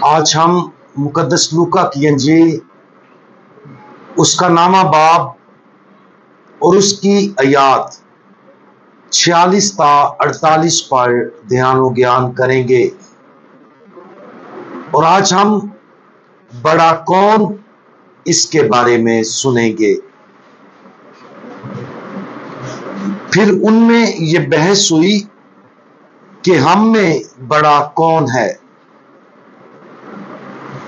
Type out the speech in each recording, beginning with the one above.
آج ہم مقدس لوکا کی انجیل اس کا نامہ باب اور اس کی آیات 46 تا 48 پر دھیان و گیان کریں گے۔ اور آج ہم بڑا کون اس کے بارے میں سنیں گے۔ پھر ان میں یہ بحث ہوئی کہ ہم میں بڑا کون ہے۔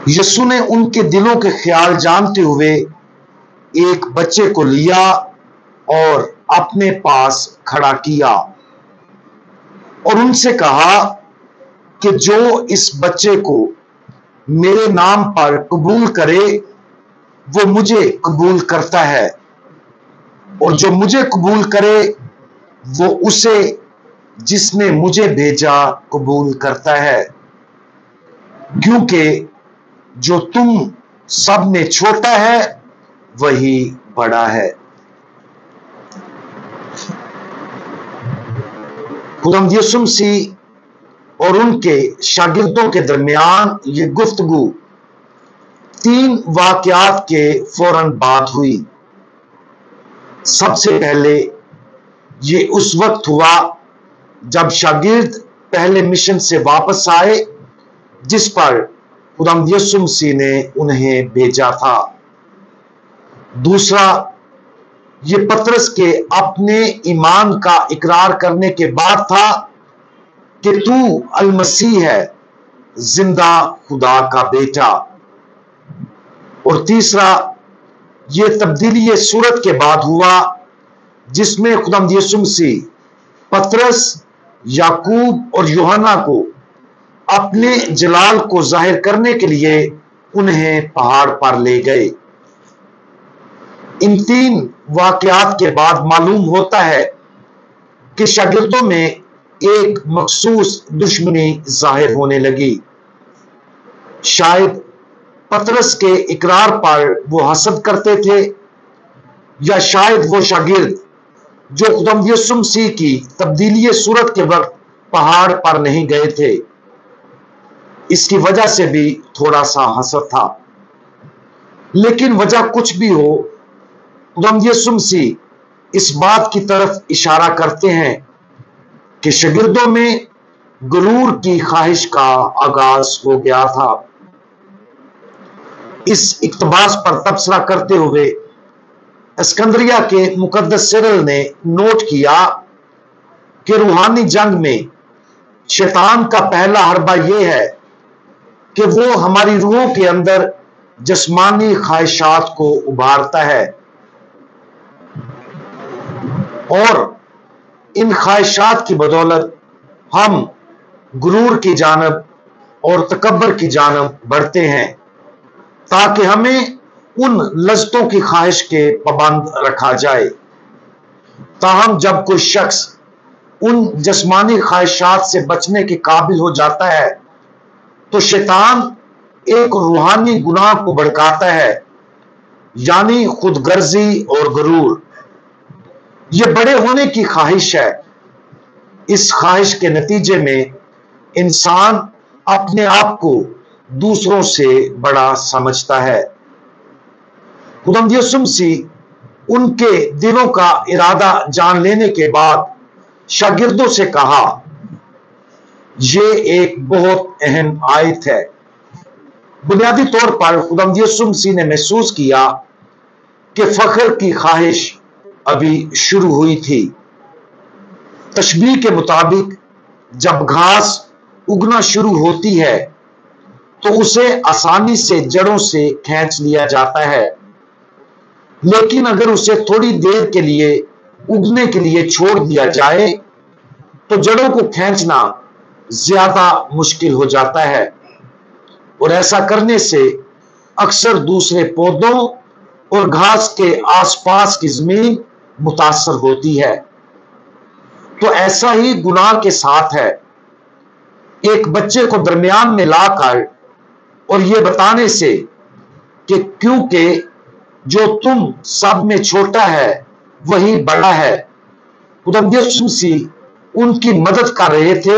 یسوع نے ان کے دلوں کے خیال جانتے ہوئے ایک بچے کو لیا اور اپنے پاس کھڑا کیا اور ان سے کہا کہ جو اس بچے کو میرے نام پر قبول کرے وہ مجھے قبول کرتا ہے، اور جو مجھے قبول کرے وہ اسے جس نے مجھے بھیجا قبول کرتا ہے، کیونکہ جو تم سب میں چھوٹا ہے وہی بڑا ہے۔ خداوند یسوع مسیح اور ان کے شاگردوں کے درمیان یہ گفتگو 3 واقعات کے فوراً بعد ہوئی۔ سب سے پہلے یہ اس وقت ہوا جب شاگرد پہلے مشن سے واپس آئے جس پر خداوند یسوع مسیح نے انہیں بھیجا تھا۔ دوسرا یہ پطرس کے اپنے ایمان کا اقرار کرنے کے بعد تھا کہ تو المسیح ہے، زندہ خدا کا بیٹا۔ اور تیسرا یہ تبدیلی صورت کے بعد ہوا جس میں خداوند یسوع مسیح پطرس، یعقوب اور یوحنا کو اپنے جلال کو ظاہر کرنے کے لیے انہیں پہاڑ پر لے گئے۔ ان 3 واقعات کے بعد معلوم ہوتا ہے کہ شاگردوں میں ایک مخصوص دشمنی ظاہر ہونے لگی۔ شاید پطرس کے اقرار پر وہ حسد کرتے تھے، یا شاید وہ شاگرد جو خداوند یسوع مسیح کی تبدیلی صورت کے وقت پہاڑ پر نہیں گئے تھے، اس کی وجہ سے بھی تھوڑا سا حسد تھا۔ لیکن وجہ کچھ بھی ہو، خداوند یسوع مسیح اس بات کی طرف اشارہ کرتے ہیں کہ شاگردوں میں غرور کی خواہش کا آغاز ہو گیا تھا۔ اس اقتباس پر تبصرہ کرتے ہوئے اسکندریہ کے مقدس سرل نے نوٹ کیا کہ روحانی جنگ میں شیطان کا پہلا حربہ یہ ہے کہ وہ ہماری روحوں کے اندر جسمانی خواہشات کو ابھارتا ہے، اور ان خواہشات کی بدولت ہم غرور کی جانب اور تکبر کی جانب بڑھتے ہیں تاکہ ہمیں ان لذتوں کی خواہش کے پابند رکھا جائے۔ تاہم جب کوئی شخص ان جسمانی خواہشات سے بچنے کے قابل ہو جاتا ہے تو شیطان ایک روحانی گناہ کو بھڑکاتا ہے، یعنی خود غرضی اور غرور۔ یہ بڑے ہونے کی خواہش ہے۔ اس خواہش کے نتیجے میں انسان اپنے آپ کو دوسروں سے بڑا سمجھتا ہے۔ خداوند یسوع مسیح ان کے دلوں کا ارادہ جان لینے کے بعد شاگردوں سے کہا، یہ ایک بہت اہم آیت ہے۔ بنیادی طور پر خداوند یسوع مسیح نے محسوس کیا کہ فخر کی خواہش ابھی شروع ہوئی تھی۔ تشبیہ کے مطابق جب گھاس اگنا شروع ہوتی ہے تو اسے آسانی سے جڑوں سے کھینچ لیا جاتا ہے، لیکن اگر اسے تھوڑی دیر کے لیے اگنے کے لیے چھوڑ دیا جائے تو جڑوں کو کھینچنا زیادہ مشکل ہو جاتا ہے، اور ایسا کرنے سے اکثر دوسرے پودوں اور گھاس کے آس پاس کی زمین متاثر ہوتی ہے۔ تو ایسا ہی گناہ کے ساتھ ہے۔ ایک بچے کو درمیان میں لا کر اور یہ بتانے سے کہ کیونکہ جو تم سب میں چھوٹا ہے وہی بڑا ہے، خداوند یسوع مسیح ان کی مدد کر رہے تھے